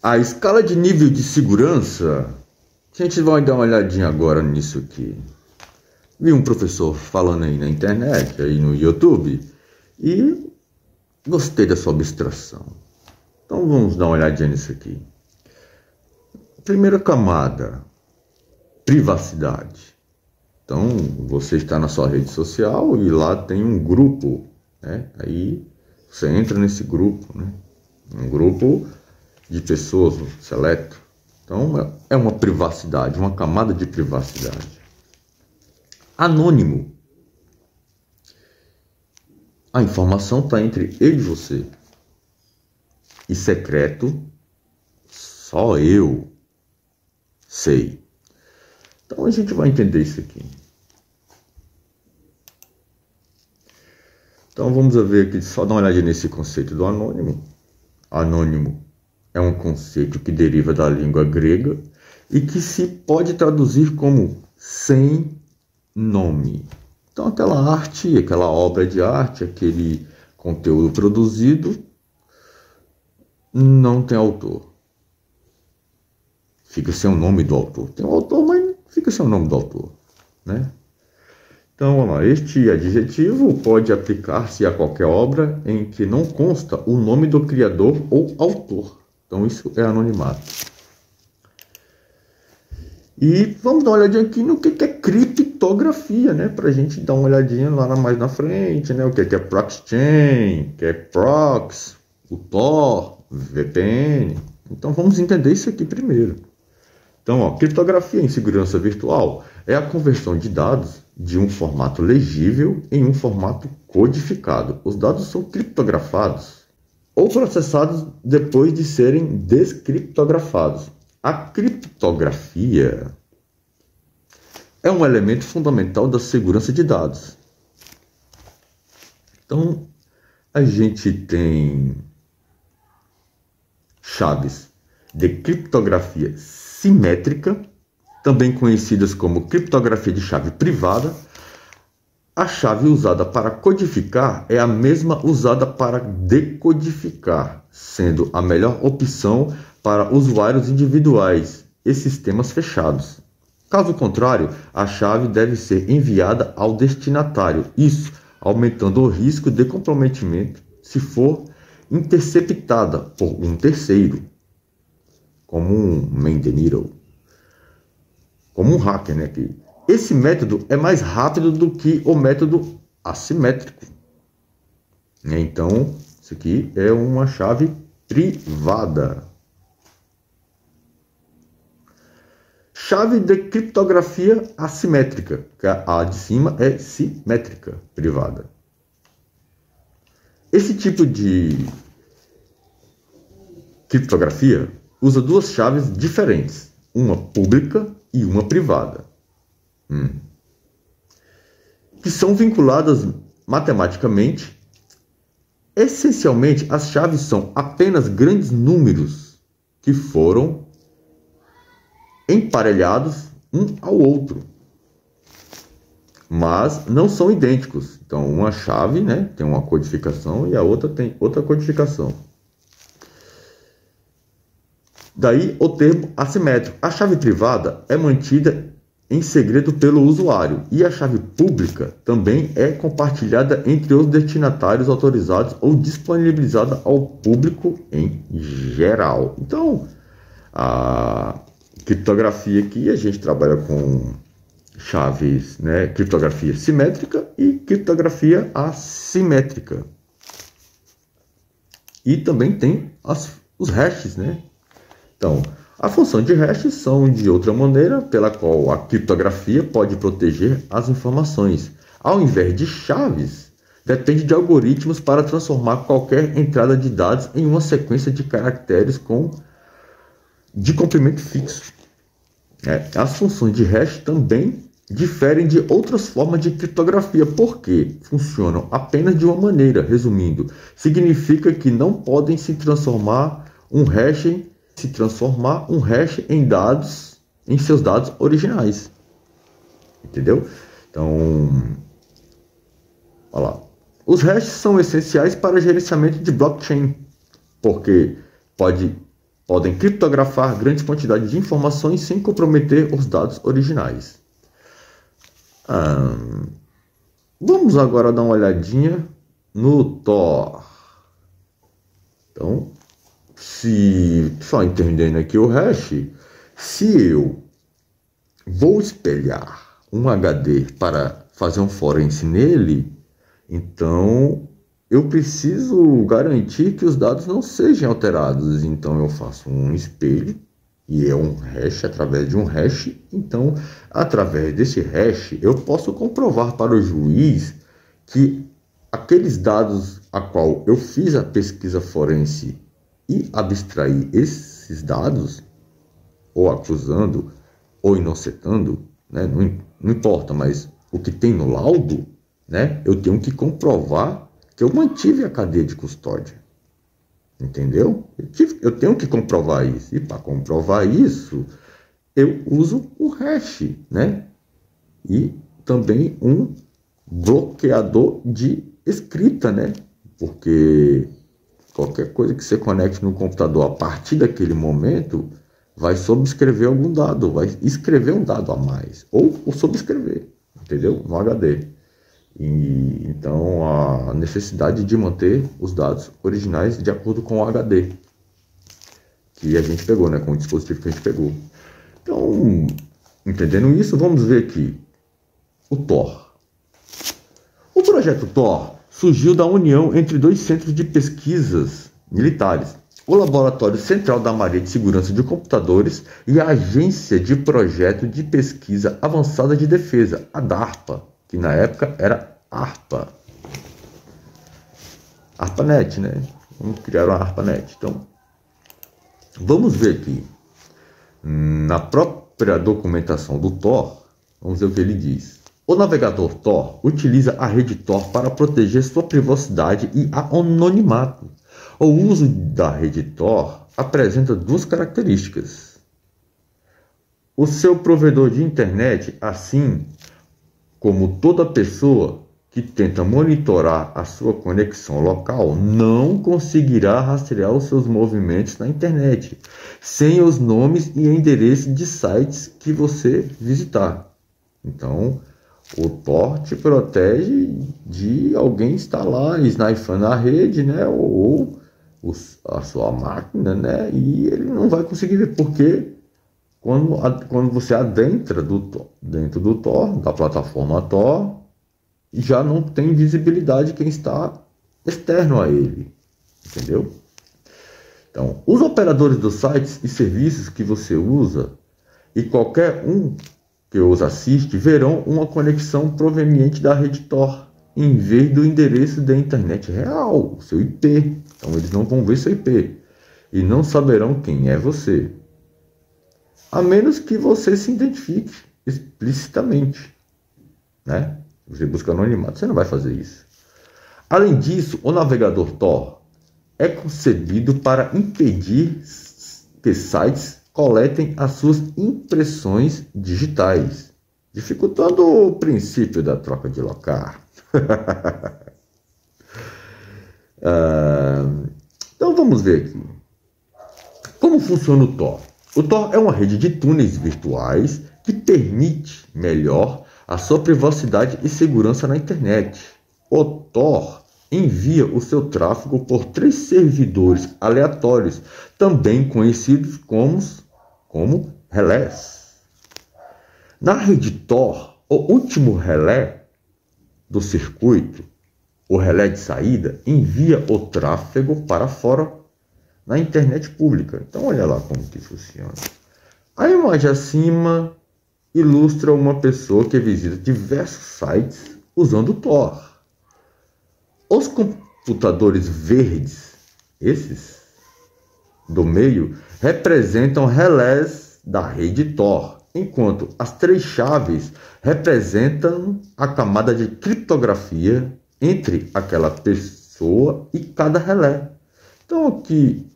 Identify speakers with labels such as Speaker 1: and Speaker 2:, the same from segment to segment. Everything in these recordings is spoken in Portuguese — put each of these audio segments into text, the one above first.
Speaker 1: A escala de nível de segurança, a gente vai dar uma olhadinha agora nisso aqui. Vi um professor falando aí na internet, aí no YouTube, e gostei dessa abstração. Então vamos dar uma olhadinha nisso aqui. Primeira camada, privacidade. Então você está na sua rede social e lá tem um grupo, né? Aí você entra nesse grupo, né? Um grupo de pessoas seleto. Então é uma privacidade, uma camada de privacidade. Anônimo. A informação está entre eu e você. E secreto, só eu sei. Então a gente vai entender isso aqui. Então vamos ver aqui, só dar uma olhadinha nesse conceito do anônimo. Anônimo é um conceito que deriva da língua grega e que se pode traduzir como sem nome. Então aquela arte, aquela obra de arte, aquele conteúdo produzido não tem autor. Fica sem o nome do autor. Tem um autor, mas fica sem o nome do autor, né? Então, vamos lá. Este adjetivo pode aplicar-se a qualquer obra em que não consta o nome do criador ou autor. Então, isso é anonimato. E vamos dar uma olhadinha aqui no que é criptografia, né? Para a gente dar uma olhadinha lá mais na frente, né? O que é proxy chain, o que é proxy, o Tor, VPN. Então, vamos entender isso aqui primeiro. Então, ó, criptografia em segurança virtual é a conversão de dados de um formato legível em um formato codificado. Os dados são criptografados ou processados depois de serem descriptografados. A criptografia é um elemento fundamental da segurança de dados. Então, a gente tem chaves de criptografia simétrica, também conhecidas como criptografia de chave privada. A chave usada para codificar é a mesma usada para decodificar, sendo a melhor opção para usuários individuais e sistemas fechados. Caso contrário, a chave deve ser enviada ao destinatário, isso aumentando o risco de comprometimento se for interceptada por um terceiro, como um man in the middle, como um hacker, né? Esse método é mais rápido do que o método assimétrico. Então, isso aqui é uma chave privada. Chave de criptografia assimétrica, que a de cima é simétrica, privada. Esse tipo de criptografia usa duas chaves diferentes, uma pública e uma privada, que são vinculadas matematicamente. Essencialmente, as chaves são apenas grandes números que foram emparelhados um ao outro, mas não são idênticos. Então, uma chave, né, tem uma codificação e a outra tem outra codificação. Daí o termo assimétrico. A chave privada é mantida em segredo pelo usuário e a chave pública também é compartilhada entre os destinatários autorizados ou disponibilizada ao público em geral. Então, a criptografia aqui, a gente trabalha com chaves, né, criptografia simétrica e criptografia assimétrica. E também tem os hashes, né? Então, a função de hashes são de outra maneira pela qual a criptografia pode proteger as informações. Ao invés de chaves, depende de algoritmos para transformar qualquer entrada de dados em uma sequência de caracteres de comprimento fixo. As funções de hash também diferem de outras formas de criptografia, porque funcionam apenas de uma maneira. Resumindo, significa que não podem se transformar um hash em seus dados originais. Entendeu? Então, olha lá. Os hashes são essenciais para gerenciamento de blockchain, porque pode podem criptografar grandes quantidades de informações sem comprometer os dados originais. Vamos agora dar uma olhadinha no Tor. Então, só entendendo aqui o hash, se eu vou espelhar um HD para fazer um forense nele, então eu preciso garantir que os dados não sejam alterados. Então eu faço um espelho, e é um hash através de um hash. Então, através desse hash, eu posso comprovar para o juiz que aqueles dados a qual eu fiz a pesquisa forense e abstrair esses dados, ou acusando, ou inocentando, né? Não importa, mas o que tem no laudo, né? Eu tenho que comprovar que eu mantive a cadeia de custódia. Entendeu? Eu tenho que comprovar isso. E para comprovar isso, eu uso o hash, né? E também um bloqueador de escrita, né? Porque qualquer coisa que você conecte no computador a partir daquele momento vai sobrescrever algum dado, vai escrever um dado a mais, ou sobrescrever, entendeu? No HD. E então a necessidade de manter os dados originais de acordo com o HD que a gente pegou, né? Com o dispositivo que a gente pegou. Então, entendendo isso, vamos ver aqui o Tor. O projeto Tor surgiu da união entre dois centros de pesquisas militares, o Laboratório Central da Marinha de Segurança de Computadores e a Agência de Projeto de Pesquisa Avançada de Defesa, a DARPA, que na época era ARPA. ARPANET, né? Vamos criar uma ARPANET. Então, vamos ver aqui. Na própria documentação do Tor, vamos ver o que ele diz. O navegador Tor utiliza a rede Tor para proteger sua privacidade e anonimato. O uso da rede Tor apresenta duas características. O seu provedor de internet, assim como toda pessoa que tenta monitorar a sua conexão local, não conseguirá rastrear os seus movimentos na internet, sem os nomes e endereços de sites que você visitar. Então, o Tor te protege de alguém estar lá snifando a rede, né, ou a sua máquina, né, e ele não vai conseguir ver, porque quando você adentra dentro do Tor, da plataforma Tor, já não tem visibilidade quem está externo a ele, entendeu? Então, os operadores dos sites e serviços que você usa, e qualquer um que os assiste, verão uma conexão proveniente da rede Tor, em vez do endereço da internet real, o seu IP. Então, eles não vão ver seu IP e não saberão quem é você, a menos que você se identifique explicitamente, né? Você busca anonimato, você não vai fazer isso. Além disso, o navegador Tor é concebido para impedir que sites coletem as suas impressões digitais, dificultando o princípio da troca de locar. Então vamos ver aqui. Como funciona o Tor? O Tor é uma rede de túneis virtuais que permite melhor a sua privacidade e segurança na internet. O Tor envia o seu tráfego por 3 servidores aleatórios, também conhecidos como relés. Na rede Tor, o último relé do circuito, o relé de saída, envia o tráfego para fora na internet pública. Então olha lá como que funciona. A imagem acima ilustra uma pessoa que visita diversos sites usando o Tor. Os computadores verdes, esses do meio, representam relés da rede Tor, enquanto as 3 chaves representam a camada de criptografia entre aquela pessoa e cada relé. Então aqui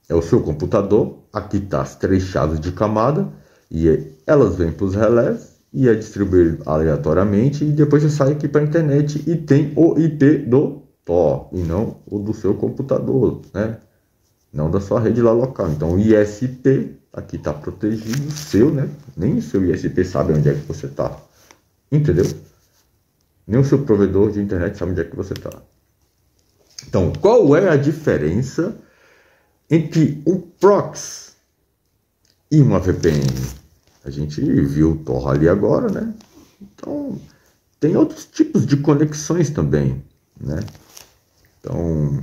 Speaker 1: é o seu computador, aqui está as 3 chaves de camada, e elas vêm para os relés e é distribuído aleatoriamente, e depois você sai aqui para a internet e tem o IP do Tor, e não o do seu computador, né? não da sua rede lá local. Então o ISP aqui está protegido, o seu, né? Nem o seu ISP sabe onde é que você está, entendeu? Nem o seu provedor de internet sabe onde é que você está. Então, qual é a diferença entre um proxy e uma VPN? A gente viu o Tor ali agora, né? Então, tem outros tipos de conexões também, né? Então,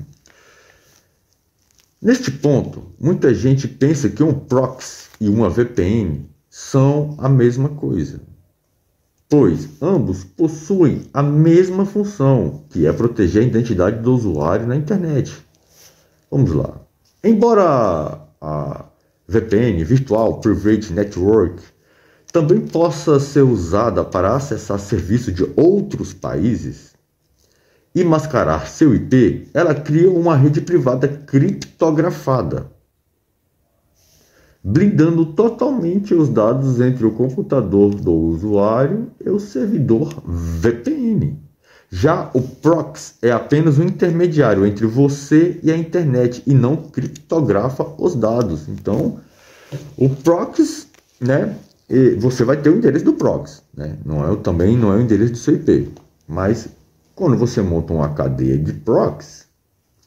Speaker 1: neste ponto, muita gente pensa que um proxy e uma VPN são a mesma coisa, pois ambos possuem a mesma função, que é proteger a identidade do usuário na internet. Vamos lá. Embora a VPN, Virtual Private Network, também possa ser usada para acessar serviços de outros países e mascarar seu IP, ela cria uma rede privada criptografada, blindando totalmente os dados entre o computador do usuário e o servidor VPN. Já o proxy é apenas um intermediário entre você e a internet e não criptografa os dados. Então, o proxy, né, você vai ter o endereço do proxy, né? Também não é o endereço do seu IP. Mas quando você monta uma cadeia de proxy,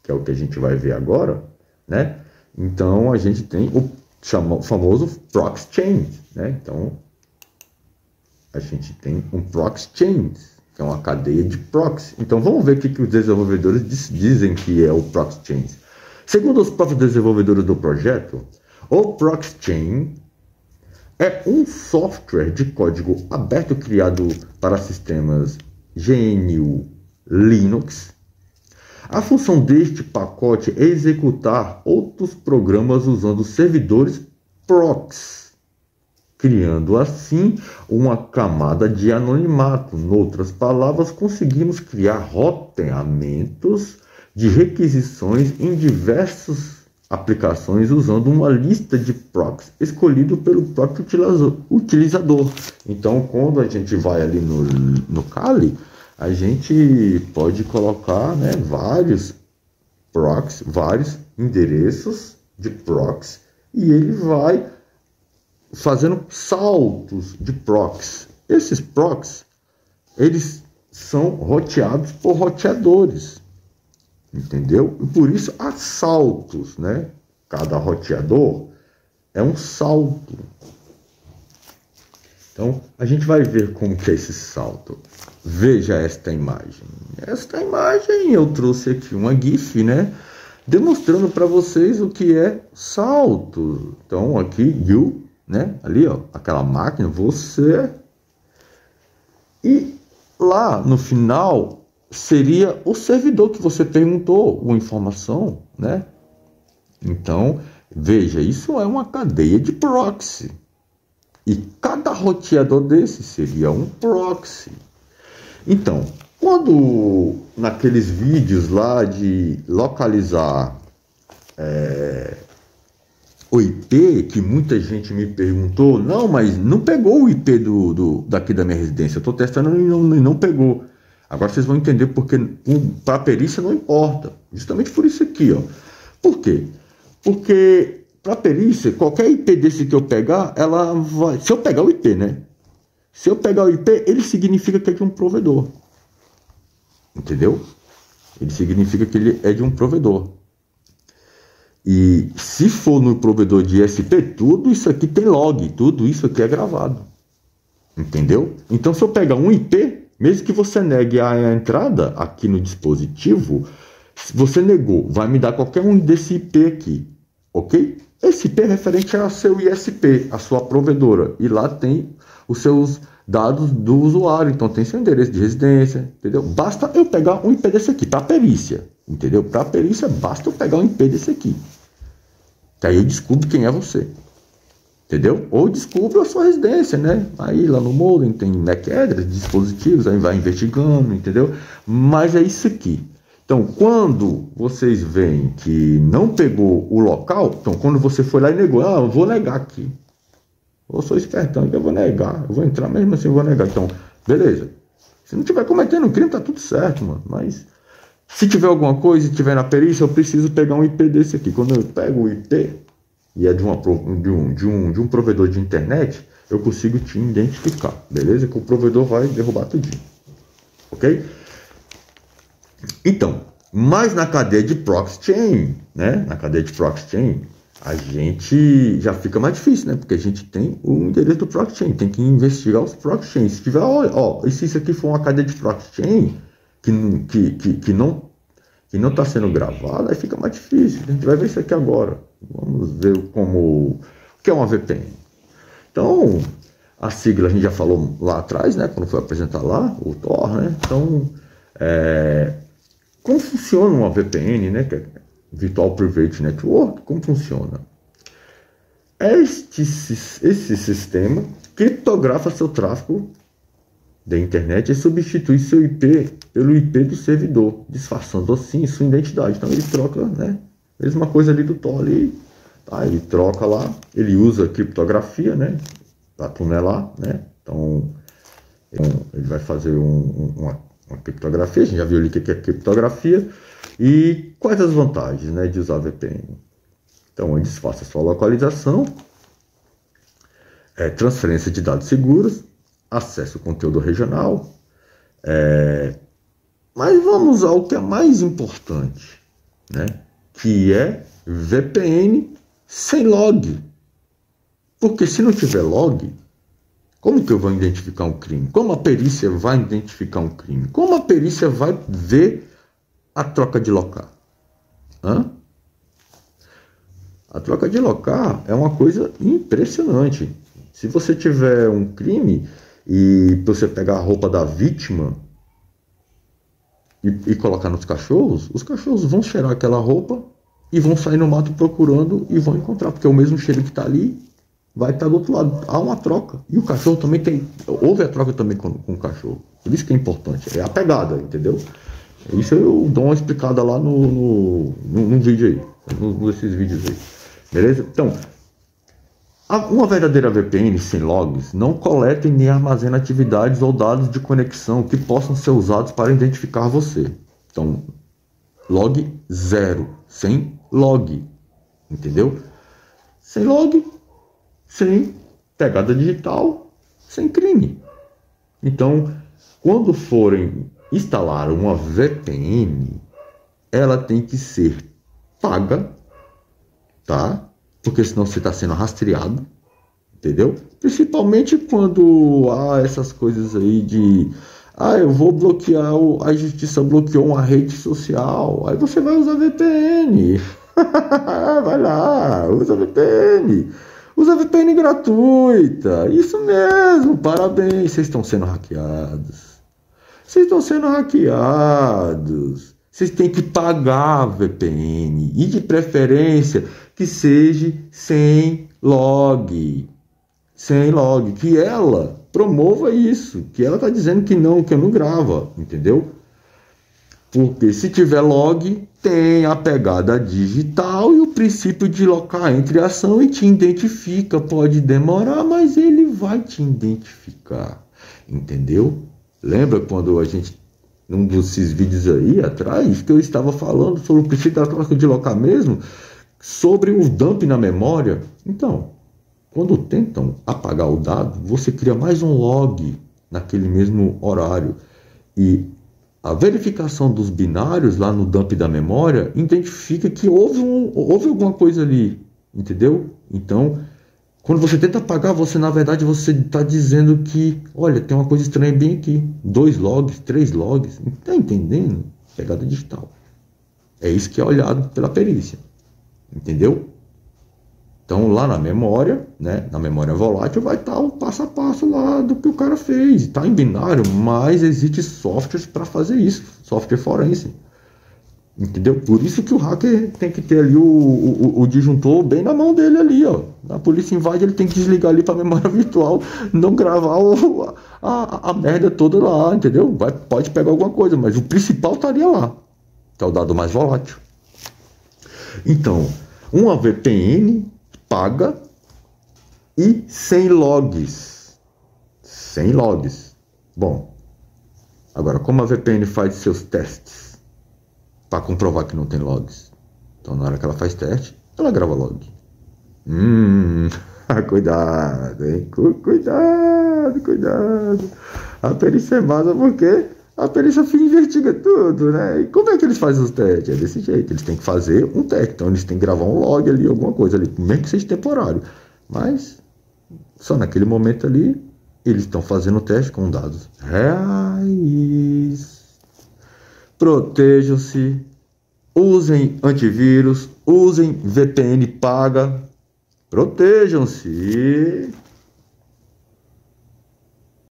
Speaker 1: que é o que a gente vai ver agora, né? Então a gente tem o famoso proxy chain, né? Então a gente tem um proxy chain, que é uma cadeia de proxy. Então vamos ver o que os desenvolvedores dizem que é o proxy chain. Segundo os próprios desenvolvedores do projeto, o proxy chain é um software de código aberto criado para sistemas GNU Linux. A função deste pacote é executar outros programas usando servidores proxy, criando assim uma camada de anonimato. Em outras palavras, conseguimos criar roteamentos de requisições em diversas aplicações usando uma lista de proxies escolhido pelo próprio utilizador. Então, quando a gente vai ali no Kali, a gente pode colocar, né, vários proxies, vários endereços de proxy, e ele vai fazendo saltos de proxies. Esses proxies, eles são roteados por roteadores, entendeu? E por isso há saltos, né? Cada roteador é um salto. Então, a gente vai ver como que é esse salto. Veja esta imagem. Esta imagem eu trouxe aqui uma GIF, né? Demonstrando para vocês o que é salto. Então, aqui, you, né? Ali, ó, aquela máquina, você. E lá no final seria o servidor que você perguntou uma informação, né? Então, veja, isso é uma cadeia de proxy. E cada roteador desse seria um proxy. Então, quando naqueles vídeos lá de localizar o IP, que muita gente me perguntou, não, mas não pegou o IP daqui da minha residência, eu estou testando e não pegou. Agora vocês vão entender porque para a perícia não importa. Justamente por isso aqui, ó. Por quê? Porque para a perícia, qualquer IP desse que eu pegar, ela vai... Se eu pegar o IP, né? Se eu pegar o IP, ele significa que é de um provedor. Entendeu? Ele significa que ele é de um provedor. E se for no provedor de ISP, tudo isso aqui tem log, tudo isso aqui é gravado. Entendeu? Então, se eu pegar um IP, mesmo que você negue a entrada aqui no dispositivo, se você negou, vai me dar qualquer um desse IP aqui, ok? Esse IP é referente ao seu ISP, a sua provedora, e lá tem os seus dados do usuário, então tem seu endereço de residência, entendeu? Basta eu pegar um IP desse aqui, para perícia, entendeu? Para perícia, basta eu pegar um IP desse aqui, que aí eu descubro quem é você, entendeu? Ou descubro a sua residência, né? Aí lá no modem tem MAC address, dispositivos, aí vai investigando, entendeu? Mas é isso aqui. Então, quando vocês veem que não pegou o local, então quando você foi lá e negou, eu vou negar aqui. Eu sou espertão, eu vou negar. Eu vou entrar mesmo assim, eu vou negar. Então, beleza. Se não estiver cometendo crime, tá tudo certo, mano. Mas Se tiver alguma coisa e tiver na perícia, eu preciso pegar um IP desse aqui. Quando eu pego o IP e é de um provedor de internet, eu consigo te identificar, beleza? Que o provedor vai derrubar tudinho, ok? Então, mas na cadeia de proxy chain, né? Na cadeia de proxy chain, a gente já fica mais difícil, né? Porque a gente tem o endereço do proxy chain, tem que investigar os proxy chains. Se tiver, ó, e se isso aqui for uma cadeia de proxy chain que não está sendo gravada, aí fica mais difícil. A gente vai ver isso aqui agora. Vamos ver o que é uma VPN. Então, a sigla a gente já falou lá atrás, né? Quando foi apresentar lá, o Tor, né? Então, como funciona uma VPN, né? Que é Virtual Private Network, como funciona? Esse sistema criptografa seu tráfego da internet e substitui seu IP pelo IP do servidor, disfarçando assim sua identidade. Então ele troca, né? Mesma coisa ali do Tor ali, tá? Ele troca lá, ele usa criptografia, né? Para tunelar, né? Então ele vai fazer uma criptografia. A gente já viu ali o que é criptografia e quais as vantagens, né, de usar VPN. Então ele disfarça sua localização, transferência de dados seguros, acesso ao conteúdo regional, mas vamos ao que é mais importante, né? Que é VPN sem log. Porque se não tiver log, como que eu vou identificar um crime? Como a perícia vai identificar um crime? Como a perícia vai ver a troca de locar? A troca de locar é uma coisa impressionante. Se você tiver um crime e você pegar a roupa da vítima e colocar nos cachorros, os cachorros vão cheirar aquela roupa e vão sair no mato procurando e vão encontrar, porque o mesmo cheiro que está ali vai estar do outro lado. Há uma troca. E o cachorro também tem... Houve a troca também com o cachorro. Por isso que é importante. É a pegada, entendeu? Isso eu dou uma explicada lá no vídeo aí. Nesses vídeos aí. Beleza? Então, uma verdadeira VPN sem logs não coleta e nem armazena atividades ou dados de conexão que possam ser usados para identificar você. Então, log zero. Sem log. Entendeu? Sem log, sem pegada digital, sem crime. Então, quando forem instalar uma VPN, ela tem que ser paga, tá? Porque senão você está sendo rastreado, entendeu? Principalmente quando há essas coisas aí de... eu vou bloquear, a justiça bloqueou uma rede social, aí você vai usar VPN. Vai lá, usa VPN. Usa VPN gratuita. Isso mesmo, parabéns. Vocês estão sendo hackeados. Vocês estão sendo hackeados. Vocês têm que pagar a VPN. E de preferência que seja sem log. Sem log. Que ela promova isso. Que ela está dizendo que eu não grava. Entendeu? Porque se tiver log, tem a pegada digital e o princípio de locar entre ação e te identifica. Pode demorar, mas ele vai te identificar. Entendeu? Lembra quando a gente, num desses vídeos aí atrás, que eu estava falando sobre o princípio da troca de locar mesmo, sobre o dump na memória? Então, quando tentam apagar o dado, você cria mais um log naquele mesmo horário. E a verificação dos binários lá no dump da memória identifica que houve alguma coisa ali, entendeu? Então, quando você tenta apagar, na verdade, você está dizendo que, olha, tem uma coisa estranha bem aqui. 2 logs, 3 logs, não está entendendo? Pegada digital. É isso que é olhado pela perícia, entendeu? Então, lá na memória, né, na memória volátil, vai estar o passo a passo lá do que o cara fez. Está em binário, mas existe softwares para fazer isso. Software forense. Entendeu? Por isso que o hacker tem que ter ali o disjuntor bem na mão dele ali, ó. A polícia invade, ele tem que desligar ali para a memória virtual, não gravar a merda toda lá, entendeu? Pode pegar alguma coisa, mas o principal estaria lá. Que é o dado mais volátil. Então, uma VPN paga e sem logs. Sem logs. Bom, agora como a VPN faz seus testes? para comprovar que não tem logs. Então, na hora que ela faz teste, ela grava log. Cuidado, hein? Cuidado. A perícia é massa porque a perícia investiga tudo, né? E como é que eles fazem os testes? É desse jeito, eles têm que fazer um teste. Então, eles têm que gravar um log ali, alguma coisa ali, mesmo que seja temporário. Mas, só naquele momento ali, eles estão fazendo o teste com dados reais. Protejam-se, usem antivírus, usem VPN paga, protejam-se.